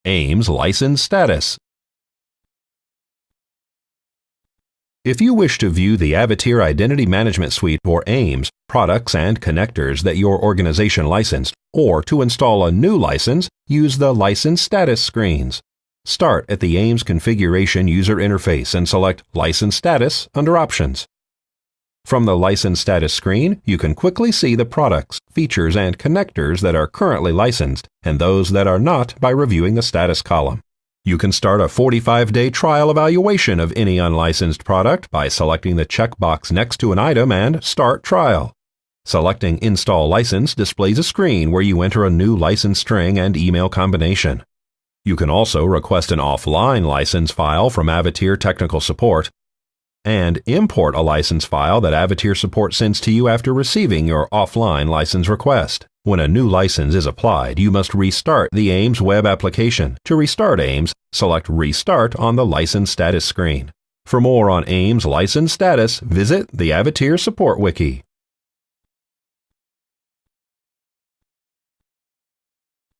AIMS license status. If you wish to view the Avatier Identity Management Suite or AIMS products and connectors that your organization licensed, or to install a new license, use the License Status screens. Start at the AIMS Configuration User Interface and select License Status under Options. From the License Status screen, you can quickly see the products, features, and connectors that are currently licensed and those that are not by reviewing the status column. You can start a 45-day trial evaluation of any unlicensed product by selecting the checkbox next to an item and Start Trial. Selecting Install License displays a screen where you enter a new license string and email combination. You can also request an offline license file from Avatier Technical Support and import a license file that Avatier Support sends to you after receiving your offline license request. When a new license is applied, you must restart the AIMS web application. To restart AIMS, select Restart on the License Status screen. For more on AIMS license status, visit the Avatier Support Wiki.